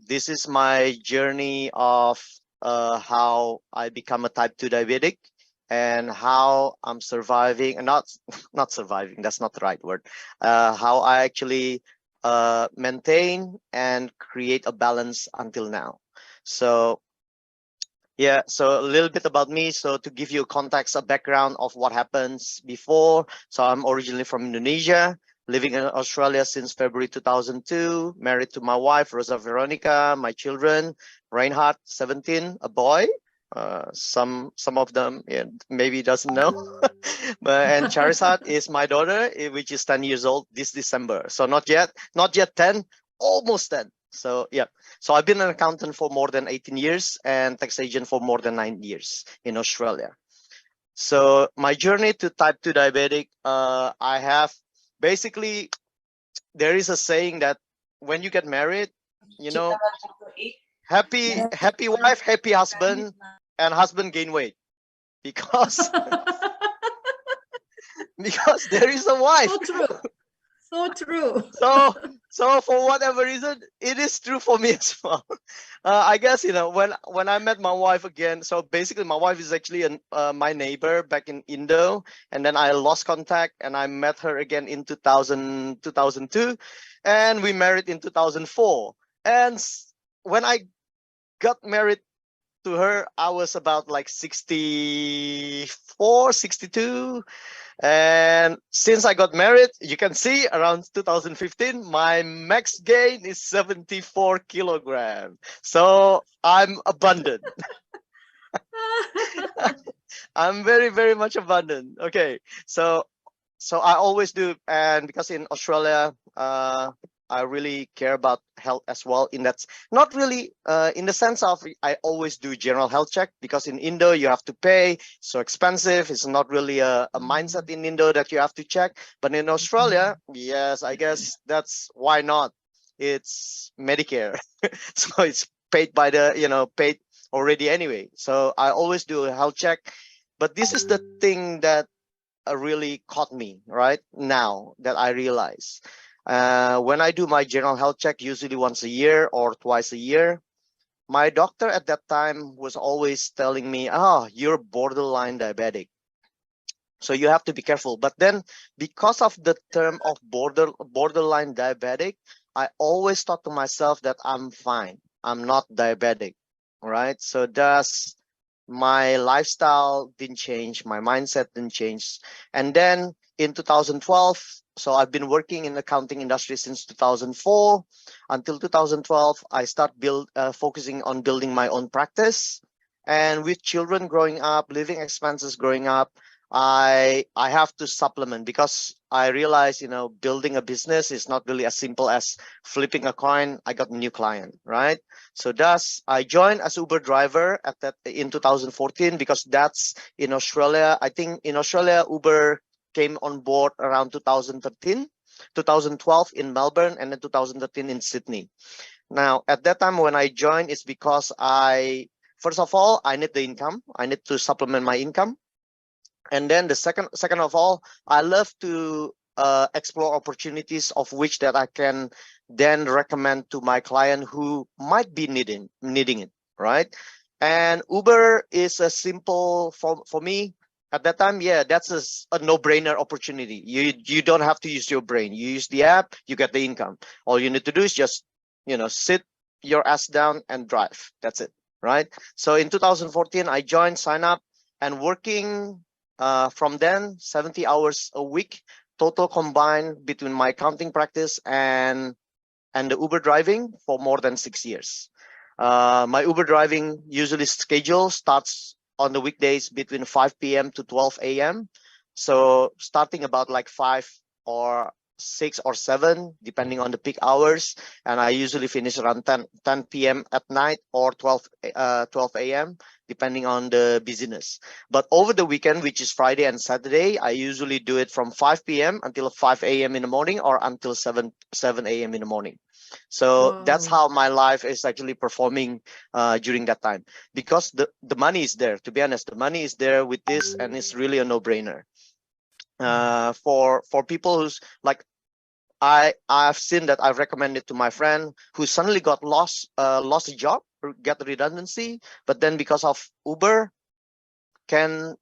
this is my journey of how I become a type 2 diabetic and how I'm surviving, and not surviving, that's not the right word. How I actually maintain and create a balance until now. So yeah, so a little bit about me. So to give you a context, a background of what happens before. So I'm originally from Indonesia, living in Australia since February 2002, married to my wife, Rosa Veronica, my children, Reinhard, 17, a boy. Some of them maybe doesn't know, and Charizard is my daughter, which is 10 years old this December. So not yet 10, almost 10. So yeah, so I've been an accountant for more than 18 years and tax agent for more than 9 years in Australia. So my journey to type 2 diabetic, I have basically, there is a saying that when you get married, you know, happy wife, happy husband, and husband gain weight because because there is a wife. So true. So true. So for whatever reason, it is true for me as well. I guess, when I met my wife again, so basically my wife is actually my neighbor back in Indo, and then I lost contact and I met her again in 2002, and we married in 2004. And when I got married to her, I was about like 64, 62. And since I got married, you can see around 2015, my max gain is 74 kilograms. So I'm abundant. I'm very, very much abundant. Okay. So I always do. And because in Australia, I really care about health as well. In that's not really in the sense of I always do general health check, because in Indo you have to pay, so expensive. It's not really a mindset in Indo that you have to check. But in Australia, yes, I guess that's why not. It's Medicare, so it's paid by the paid already anyway. So I always do a health check. But this is the thing that really caught me right now that I realize. When I do my general health check, usually once a year or twice a year, my doctor at that time was always telling me, "Oh, you're borderline diabetic, so you have to be careful." But then, because of the term of borderline diabetic, I always thought to myself that I'm fine. I'm not diabetic, right? So thus, my lifestyle didn't change, my mindset didn't change. And then in 2012, so I've been working in the accounting industry since 2004 until 2012. I start focusing on building my own practice, and with children growing up, living expenses growing up, I have to supplement, because I realize, building a business is not really as simple as flipping a coin. I got a new client, right? So thus I joined as Uber driver in 2014, because that's in Australia. I think in Australia, Uber came on board around 2013, 2012 in Melbourne, and then 2013 in Sydney. Now, at that time when I joined, it's because first of all, I need the income. I need to supplement my income. And then the second of all, I love to explore opportunities of which that I can then recommend to my client who might be needing it, right? And Uber is a simple for me at that time. Yeah, that's a no-brainer opportunity. You don't have to use your brain. You use the app, you get the income. All you need to do is just sit your ass down and drive. That's it, right? So in 2014, I joined, sign up, and working. From then, 70 hours a week, total combined between my accounting practice and the Uber driving for more than 6 years. My Uber driving usually schedule starts on the weekdays between 5 p.m. to 12 a.m. So starting about like 5 or 6 or 7, depending on the peak hours. And I usually finish around 10 p.m. at night or 12 a.m., depending on the busyness. But over the weekend, which is Friday and Saturday, I usually do it from 5 p.m. until 5 a.m. in the morning, or until 7 a.m. in the morning. So that's how my life is actually performing during that time, because the money is there. To be honest, the money is there with this, and it's really a no-brainer. For people who's like, I've seen that. I've recommended to my friend who suddenly got lost a job or get redundancy, but then because of Uber can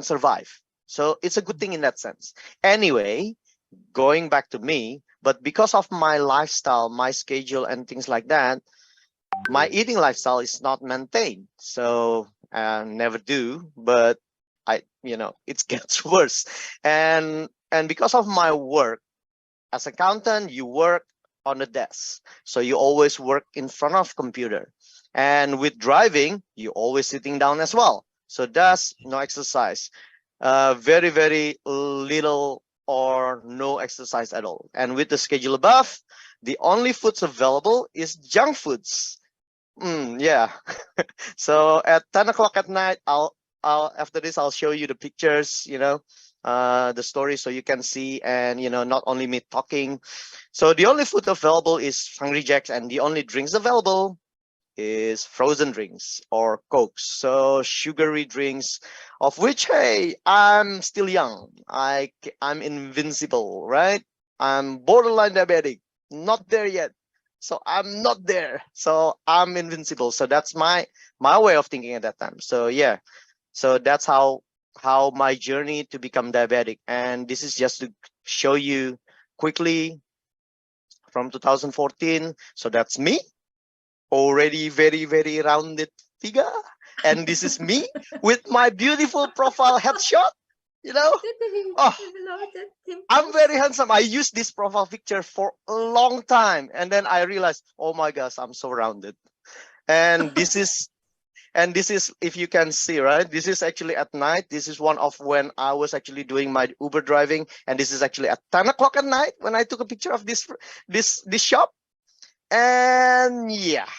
survive. So it's a good thing in that sense. Anyway, going back to me, but because of my lifestyle, my schedule and things like that, my eating lifestyle is not maintained. So never do, but it gets worse. And because of my work as accountant, you work on the desk. So you always work in front of computer. And with driving, you always sitting down as well. So that's no exercise. Very, very little or no exercise at all. And with the schedule above, the only foods available is junk foods. Yeah. So at 10 o'clock at night, I'll after this I'll show you the pictures, the story, so you can see, and not only me talking. So the only food available is Hungry Jacks, and the only drinks available is frozen drinks or cokes, so sugary drinks, of which, hey, I'm still young. I'm invincible, right? I'm borderline diabetic, not there yet. So I'm not there, so I'm invincible. So that's my way of thinking at that time. So yeah, so that's how my journey to become diabetic. And this is just to show you quickly from 2014. So that's me, already very, very rounded figure. And this is me with my beautiful profile headshot, you know. Oh, I'm very handsome. I used this profile picture for a long time. And then I realized, oh my gosh, I'm so rounded. And this is, if you can see, right, this is actually at night. This is one of when I was actually doing my Uber driving. And this is actually at 10 o'clock at night when I took a picture of this shop. And yeah.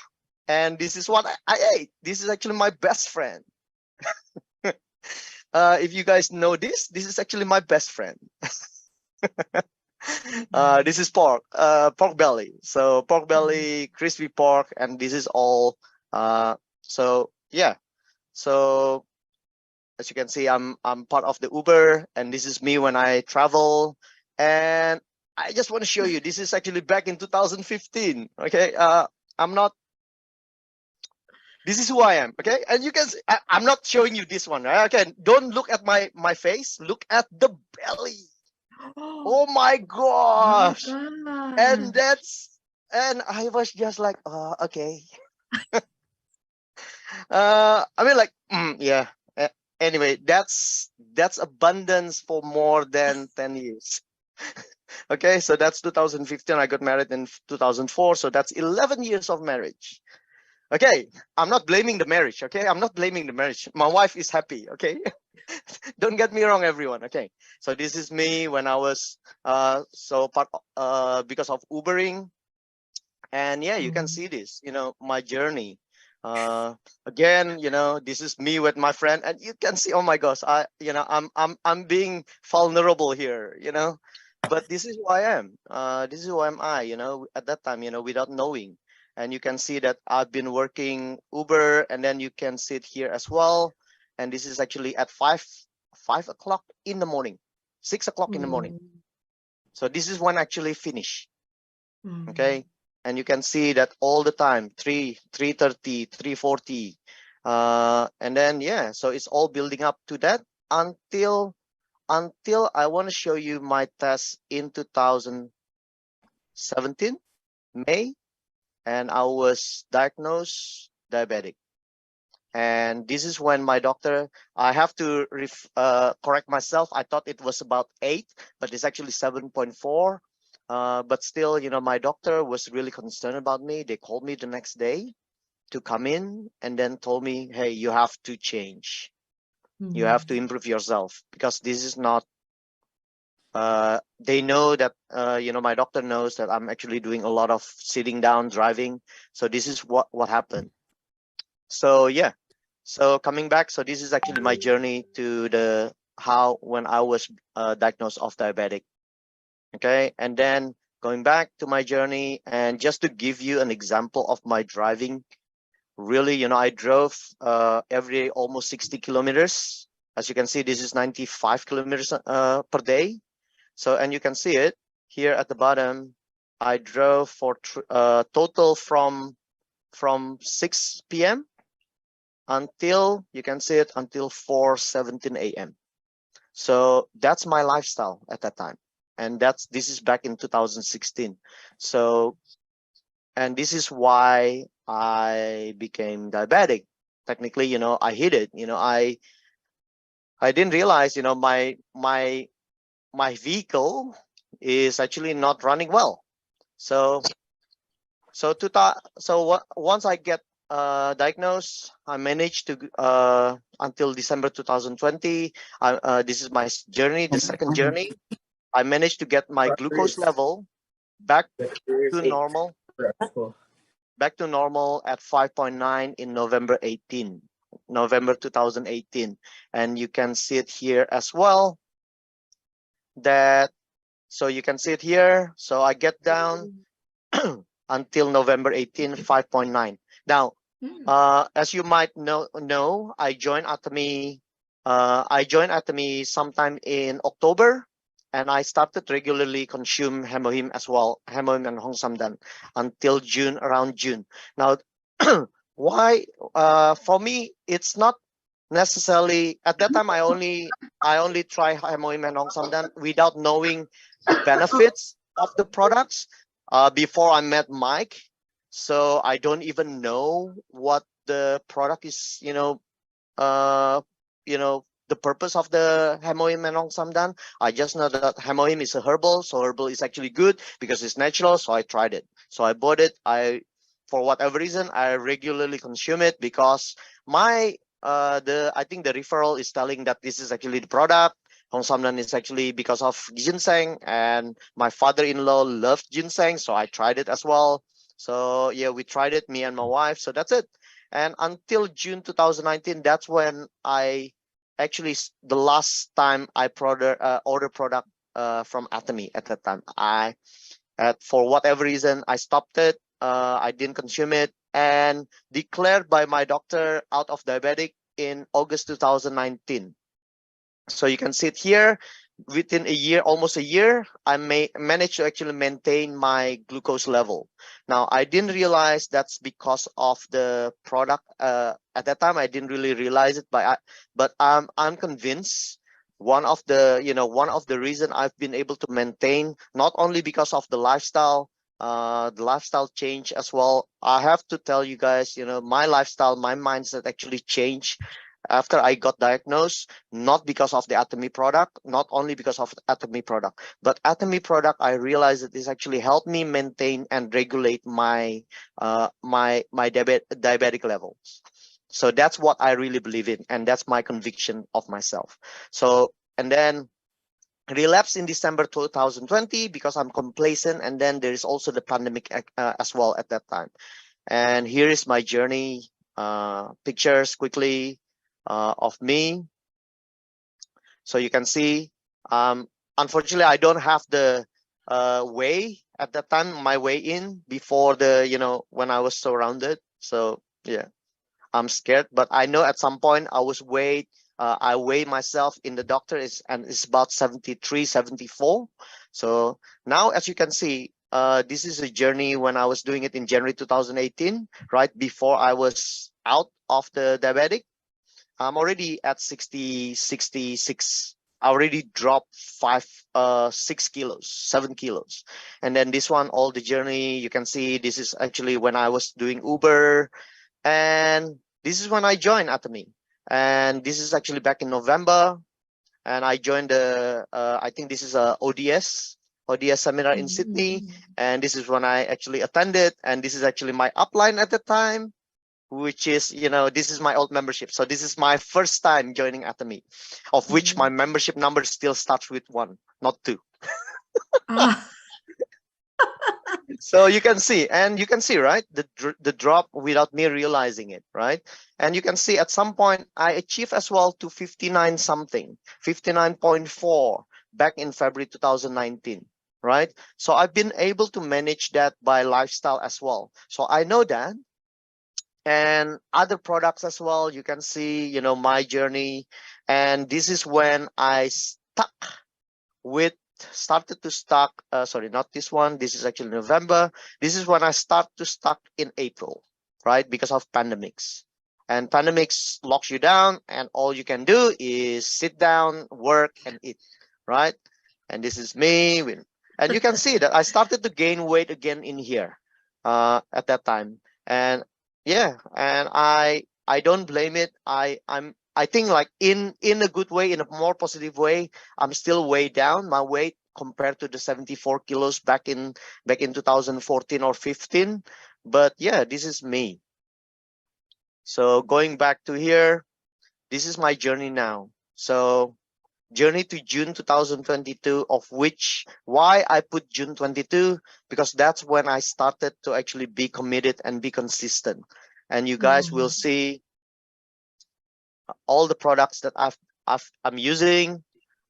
And this is what I ate. This is actually my best friend. If you guys know this is actually my best friend. This is pork belly. So pork belly, crispy pork, and this is all. So yeah. So as you can see, I'm part of the Uber, and this is me when I travel. And I just want to show you. This is actually back in 2015. Okay. I'm not. This is who I am, okay? And you can see, I'm not showing you this one, right? Okay, don't look at my face. Look at the belly. Oh my gosh! And I was just like, okay. I mean, like, yeah. Anyway, that's abundance for more than 10 years. Okay, so that's 2015. I got married in 2004, so that's 11 years of marriage. Okay, I'm not blaming the marriage. Okay, I'm not blaming the marriage. My wife is happy. Okay, don't get me wrong, everyone. Okay, so this is me when I was so part because of Ubering, and yeah, you can see this. My journey. Again, this is me with my friend, and you can see. Oh my gosh, I'm being vulnerable here. But this is who I am. This is who am I. At that time, without knowing. And you can see that I've been working Uber, and then you can sit here as well. And this is actually at 5 o'clock in the morning, 6 o'clock in the morning. So this is when I actually finish. Okay. And you can see that all the time, 3:30, 3:40. And then, yeah, so it's all building up to that until I want to show you my test in 2017, May. And I was diagnosed diabetic. And this is when my doctor, I have to correct myself. I thought it was about 8, but it's actually 7.4. But still, my doctor was really concerned about me. They called me the next day to come in and then told me, hey, you have to change. You have to improve yourself, because this is not, they know that, my doctor knows that I'm actually doing a lot of sitting down driving. So this is what happened. So yeah, so coming back, so this is actually my journey to when I was diagnosed of diabetic. Okay, and then going back to my journey, and just to give you an example of my driving, really, I drove every day almost 60 kilometers. As you can see, this is 95 kilometers per day. So, and you can see it. here at the bottom, I drove for total from 6 p.m. until, you can see it, until 4:17 a.m. So that's my lifestyle at that time. And this is back in 2016. So, and this is why I became diabetic. Technically, I hid it. I didn't realize, my vehicle is actually not running well. So once I get diagnosed, I managed to until December 2020. This is my journey, the second journey. I managed to get my glucose level back to normal, at 5.9 in November 2018, and you can see it here as well. So you can see it here. So I get down until November 18, 5.9. Now, as you might know, I joined Atomy. I joined Atomy sometime in October, and I started regularly consume HemoHIM as well, HemoHIM and Hongsamdan until June, around June. Now, why? For me, it's not necessarily at that time. I only try HemoHIM and Hongsamdan without knowing the benefits of the products before I met Mike. So I don't even know what the product is, the purpose of the HemoHIM and Hongsamdan. I just know that HemoHIM is a herbal, so herbal is actually good because it's natural. So I tried it. So I bought it. For whatever reason, I regularly consume it because I think the referral is telling that this is actually the product. Hongsamdan is actually because of ginseng, and my father-in-law loved ginseng, so I tried it as well. So yeah, we tried it, me and my wife. So that's it. And until June 2019, that's when I actually, the last time I order product from Atomy. At that time, for whatever reason, I stopped it. I didn't consume it, and declared by my doctor out of diabetic in August 2019. So you can see it here. Within a year, almost a year, I managed to actually maintain my glucose level. Now, I didn't realize that's because of the product. At that time, I didn't really realize it, but I'm convinced one of the reason I've been able to maintain, not only because of the lifestyle change as well. I have to tell you guys, my lifestyle, my mindset actually changed after I got diagnosed, not because of the Atomy product, not only because of the Atomy product, but Atomy product, I realized that this actually helped me maintain and regulate my diabetic levels. So that's what I really believe in, and that's my conviction of myself. So, and then relapse in December 2020 because I'm complacent, and then there is also the pandemic as well at that time. And here is my journey, pictures quickly of me. So you can see, unfortunately, I don't have the way at that time, my way in before when I was surrounded. So yeah, I'm scared, but I know at some point I weigh myself in the doctor it's about 73, 74. So now, as you can see, this is a journey when I was doing it in January 2018, right before I was out of the diabetic. I'm already at 66. I already dropped 6 kilos, 7 kilos. And then this one, all the journey, you can see this is actually when I was doing Uber. And this is when I joined Atomy. And this is actually back in November. And I joined I think this is a ODS seminar in Sydney. And this is when I actually attended. And this is actually my upline at the time, which is, this is my old membership. So this is my first time joining Atomy, of which my membership number still starts with 1, not 2. So you can see, right, the drop without me realizing it, right? And you can see at some point I achieved as well to 59 something, 59.4 back in February 2019, right? So I've been able to manage that by lifestyle as well. So I know that. And other products as well, you can see, my journey. And this is when I stuck with started to stock, sorry, not this one, this is actually November. This is when I start to stock in April, right? Because of pandemics. And pandemics locks you down, and all you can do is sit down, work, and eat, right? And this is me. And you can see that I started to gain weight again in here at that time. And yeah, and I don't blame it. I think like in a good way, in a more positive way, I'm still way down my weight compared to the 74 kilos back in 2014 or 15. But yeah, this is me. So going back to here, this is my journey now. So journey to June 2022, of which why I put June 22, because that's when I started to actually be committed and be consistent. And you guys will see all the products that I'm using.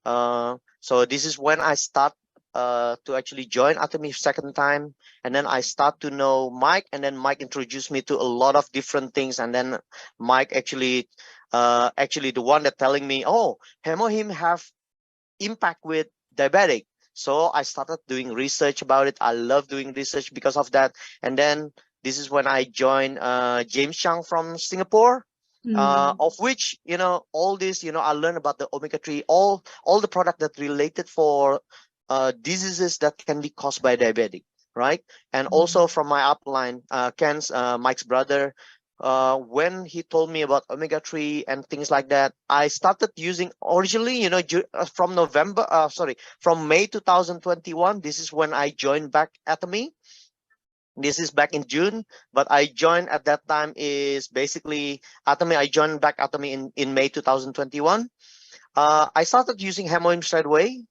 So this is when I start to actually join Atomy second time, and then I start to know Mike, and then Mike introduced me to a lot of different things, and then Mike actually the one that telling me, oh, HemoHIM have impact with diabetic. So I started doing research about it. I love doing research because of that. And then this is when I joined James Chang from Singapore, of which, all this, I learned about the omega-3, all the product that related for diseases that can be caused by diabetic, right? And also from my upline, Ken's, Mike's brother, when he told me about omega-3 and things like that, I started using originally, from from May 2021. This is when I joined back Atomy. This is back in June, but I joined at that time is basically Atomy. I joined back Atomy in May 2021. I started using HemoHIM straight away,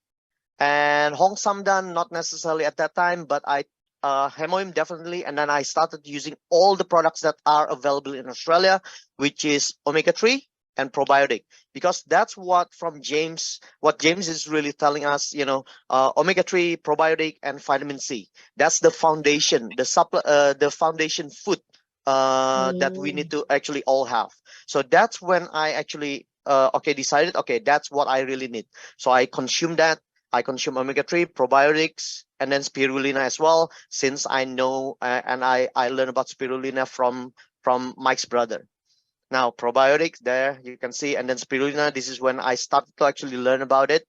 and Hong Samdan not necessarily at that time, but I HemoHIM definitely. And then I started using all the products that are available in Australia, which is omega-3 and probiotic, because that's what James is really telling us, omega-3, probiotic, and vitamin C. That's the foundation, the foundation food that we need to actually all have. So that's when I actually decided, okay, that's what I really need. So I consume that. I consume omega-3, probiotics, and then spirulina as well, since I know and I learned about spirulina from Mike's brother. Now probiotics, there you can see, and then spirulina. This is when I started to actually learn about it,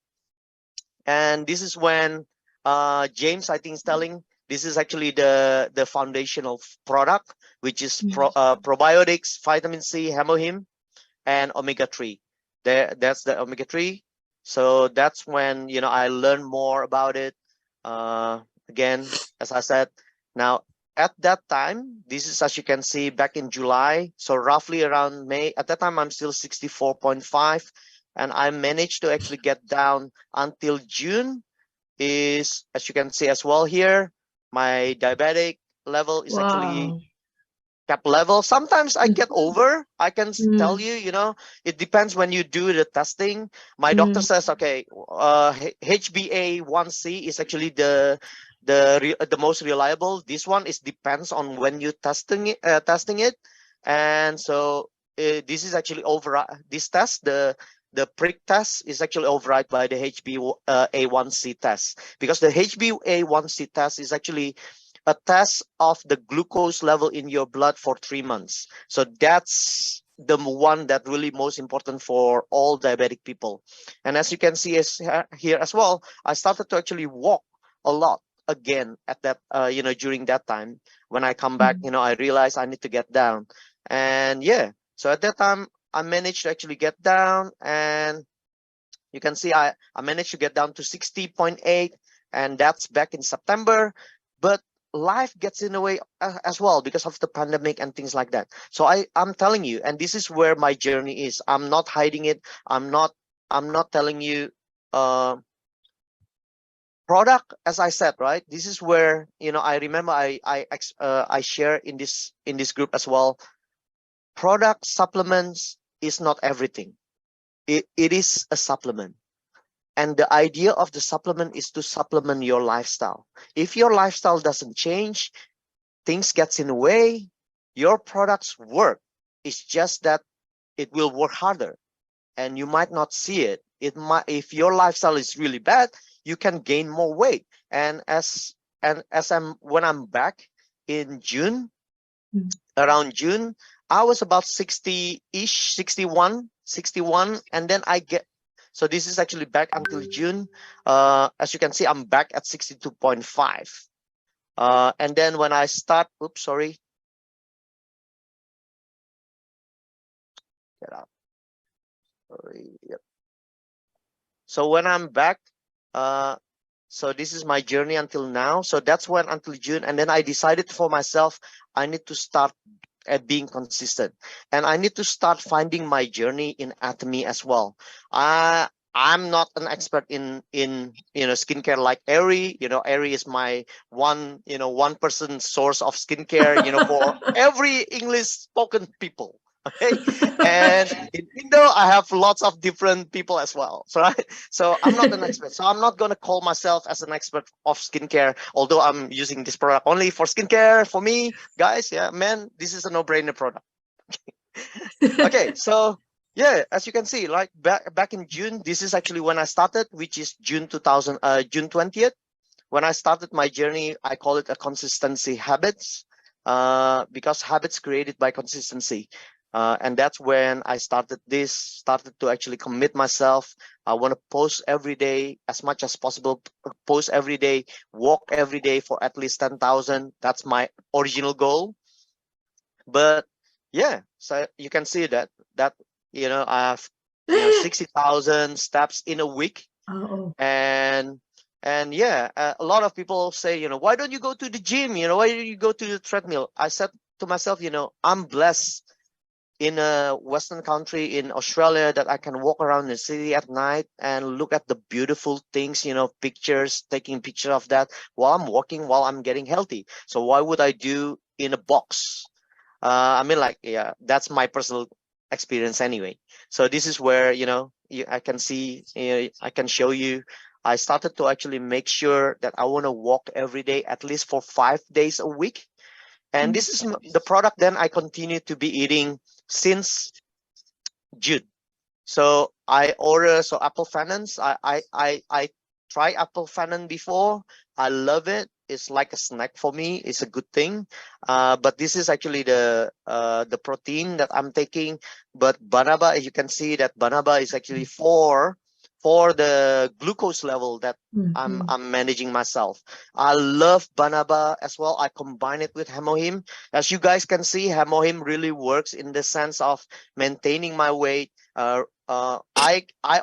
and this is when James, I think, is telling, this is actually the foundational product, which is probiotics, vitamin C, HemoHIM, and omega-3. That's the omega-3. So that's when I learned more about it. Again, as I said, now at that time, this is, as you can see, back in July, so roughly around May. At that time, I'm still 64.5, and I managed to actually get down until June. Is, as you can see as well here, my diabetic level is actually cap level. Sometimes I get over. I can tell you, it depends when you do the testing. My doctor says, okay, HbA1c is actually the most reliable. This one is depends on when you testing it, and so this is actually over this test. The prick test is actually override by the HbA1c test, because the HbA1c test is actually a test of the glucose level in your blood for 3 months. So that's the one that really most important for all diabetic people. And as you can see here as well, I started to actually walk a lot again at that, during that time. When I come back, I realized I need to get down. And yeah, so at that time, I managed to actually get down, and you can see I managed to get down to 60.8, and that's back in September. But life gets in the way as well because of the pandemic and things like that. So I'm telling you, and this is where my journey is. I'm not hiding it. I'm not telling you product, as I said, right? This is where, I remember I share in this group as well. Product supplements is not everything. It is a supplement. And the idea of the supplement is to supplement your lifestyle. If your lifestyle doesn't change, things gets in the way, your products work. It's just that it will work harder and you might not see it. If your lifestyle is really bad, you can gain more weight. And when I'm back in June, around June, I was about 60-ish, 61, and then I get, so this is actually back until June. As you can see, I'm back at 62.5. And then when I start, oops, sorry. Get out. Sorry. Yep. So when I'm back, so this is my journey until now. So that's when until June, and then I decided for myself, I need to start at being consistent, and I need to start finding my journey in Atomy as well. I'm not an expert in skincare like Ari. Ari is my one person source of skincare. For every English spoken people. Okay, and in Indo, I have lots of different people as well. So right, so I'm not an expert. So I'm not gonna call myself as an expert of skincare, although I'm using this product only for skincare. For me, guys, yeah, man, this is a no-brainer product. Okay, so yeah, as you can see, like back in June, this is actually when I started, which is June 20th. When I started my journey, I call it a consistency habits, because habits created by consistency. And that's when I started to actually commit myself. I want to post every day as much as possible, post every day, walk every day for at least 10,000. That's my original goal. But yeah, so you can see that I have 60,000 steps in a week. Oh, And yeah, a lot of people say, why don't you go to the gym? Why don't you go to the treadmill? I said to myself, I'm blessed in a Western country in Australia that I can walk around the city at night and look at the beautiful things, pictures, taking picture of that while I'm walking, while I'm getting healthy. So why would I do in a box? I mean, like, yeah, that's my personal experience anyway. So this is where, I can see, I can show you. I started to actually make sure that I want to walk every day, at least for 5 days a week. And this is the product then I continue to be eating since June. So I order apple fannans. I try apple fannan before. I love it. It's like a snack for me. It's a good thing. But this is actually the protein that I'm taking. But banaba, as you can see, that banaba is actually for the glucose level that I'm managing myself. I love banaba as well. I combine it with HemoHIM. As you guys can see, HemoHIM really works in the sense of maintaining my weight. I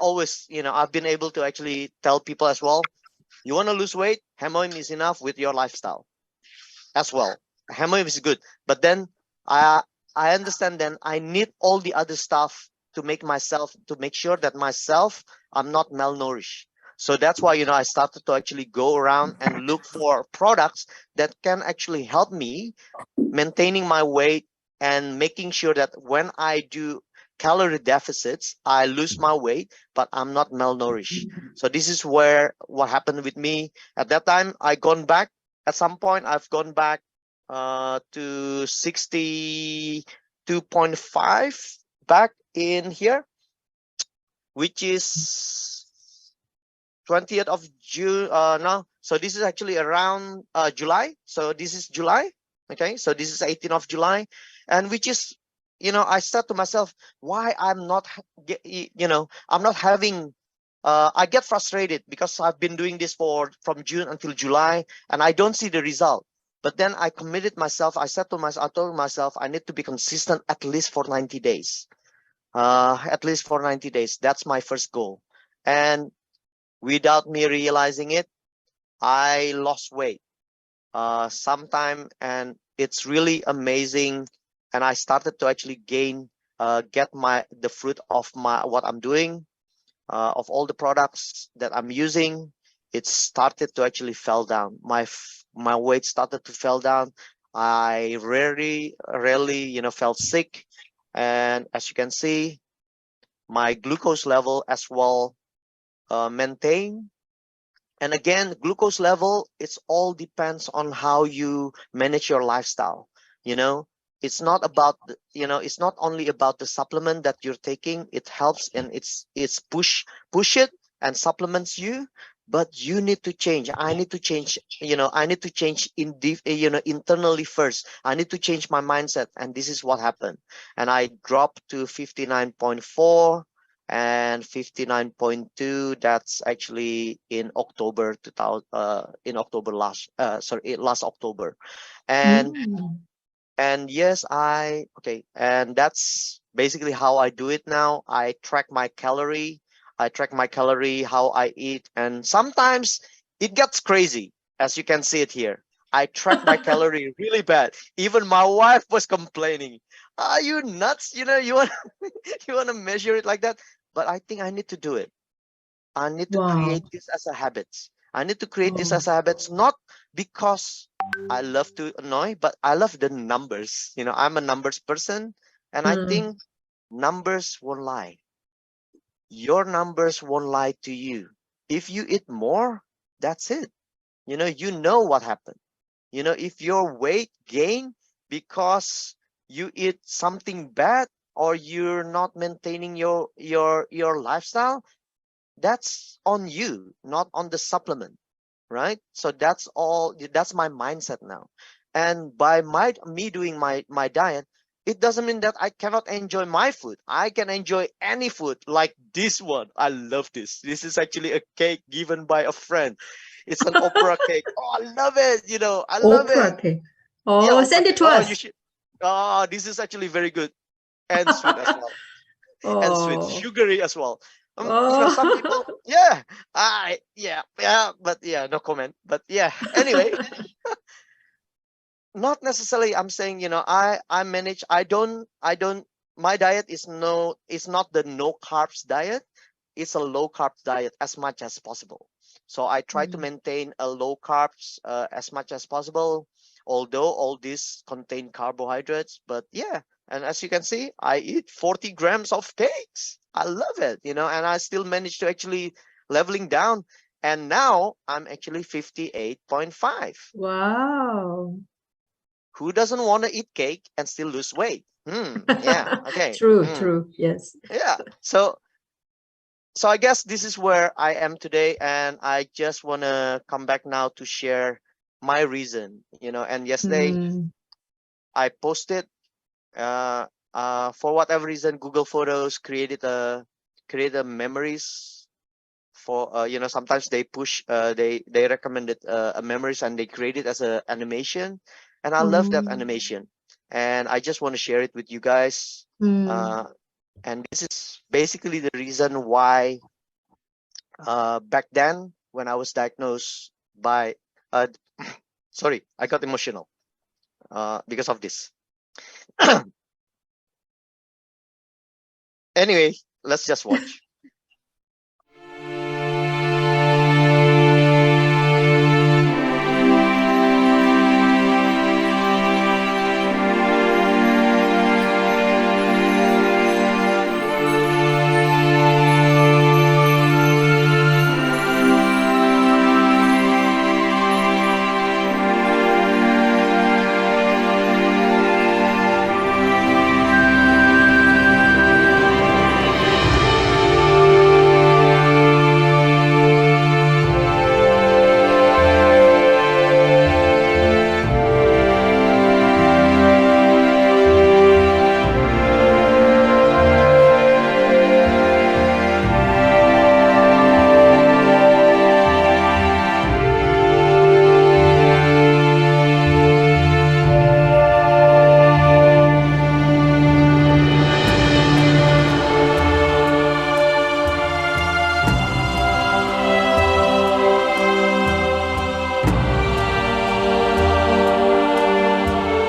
always, I've been able to actually tell people as well, you want to lose weight, HemoHIM is enough with your lifestyle as well. HemoHIM is good, but then I I understand then I need all the other stuff to make sure that myself I'm not malnourished. So that's why I started to actually go around and look for products that can actually help me maintaining my weight and making sure that when I do calorie deficits, I lose my weight, but I'm not malnourished. So this is where what happened with me at that time. I gone back at some point. I've gone back to 62.5 back in here, which is 20th of June. No, so this is actually around July. So this is July. Okay, so this is 18th of July, and which is, I said to myself, why I'm not, I'm not having. I get frustrated because I've been doing this from June until July, and I don't see the result. But then I committed myself. I told myself, I need to be consistent at least for 90 days. At least for 90 days. That's my first goal. And without me realizing it, I lost weight sometime, and it's really amazing. And I started to actually get the fruit of what I'm doing, of all the products that I'm using. It started to actually fell down. My weight started to fell down. I rarely, felt sick. And as you can see, my glucose level as well maintained. And again, glucose level, it's all depends on how you manage your lifestyle. You know, it's not about, it's not only about the supplement that you're taking. It helps and it's push it and supplements you. but you need to change. I need to change, I need to change internally first. I need to change my mindset. And this is what happened. And I dropped to 59.4 and 59.2. That's actually in October 2000, in October last October. And Mm. and yes, and that's basically how I do it now. I track my calorie. I track my calorie, how I eat, and sometimes it gets crazy, as you can see it here. I track my calorie really bad. Even my wife was complaining. Are you nuts? You want you want to measure it like that? But I think I need to do it. I need to Wow. create this as a habit. I need to create this Oh. as a habit, not because I love to annoy, but I love the numbers. I'm a numbers person, and I Mm. think numbers won't lie. Your numbers won't lie to you. If you eat more, that's it. You know what happened. If your weight gain because you eat something bad or you're not maintaining your lifestyle, that's on you, not on the supplement, right? So that's my mindset now. And by me doing my diet, it doesn't mean that I cannot enjoy my food. I can enjoy any food, like this one. I love this is actually a cake given by a friend. It's an opera cake. Oh, I love it. I love it. Oprah cake. Yeah, Oh, opera send it cake. to Oh, you us. should. Oh, this is actually very good and sweet as well, and sweet, Oh. sugary as well. Some people, Oh. yeah, yeah, but yeah, no comment. But yeah, anyway, not necessarily. I'm saying, I manage. I don't. My diet is not the no carbs diet. It's a low carbs diet as much as possible. So I try to Mm. maintain a low carbs as much as possible. Although all these contain carbohydrates, but yeah. And as you can see, I eat 40 grams of cakes. I love it, and I still manage to actually leveling down. And now I'm actually 58.5. Wow. Who doesn't want to eat cake and still lose weight? Yeah. Okay. True, true. Yes. Yeah. So I guess this is where I am today, and I just want to come back now to share my reason. And yesterday Mm. I posted, uh for whatever reason, Google Photos created memories for, sometimes they push, they recommended a memories, and they create it as a animation, and I love that Oh. animation, and I just want to share it with you guys. Mm. uh and this is basically the reason why, back then when I was diagnosed by, uh sorry, I got emotional because of this. Anyway, let's just watch.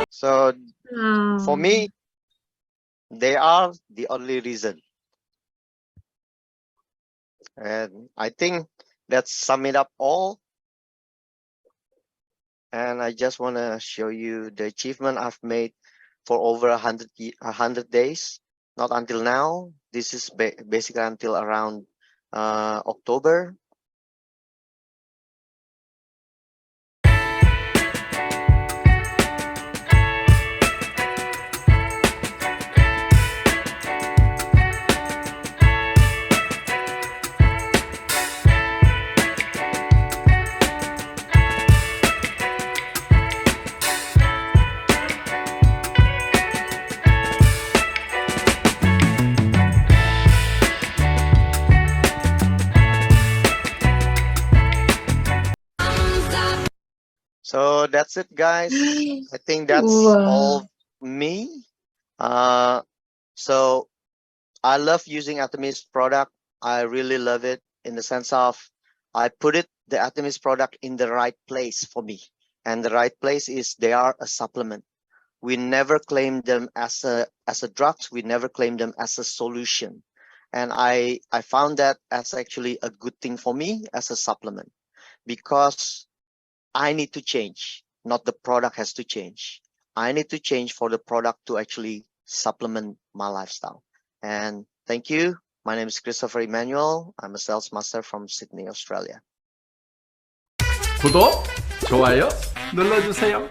So for Oh. me, they are the only reason, and I think that's sum it up all. And I just want to show you the achievement I've made for over 100 days. Not until now. This is basically until around October. that's it, guys. I think that's Wow. all me. So I love using Atomy's product. I really love it in the sense of I put the Atomy's product in the right place for me. And the right place is they are a supplement. We never claim them as a drugs. We never claim them as a solution. And I found that as actually a good thing for me as a supplement, because I need to change, not the product has to change. I need to change for the product to actually supplement my lifestyle. And thank you. My name is Christopher Emmanuel. I'm a sales master from Sydney, Australia. 구독, 좋아요 눌러주세요.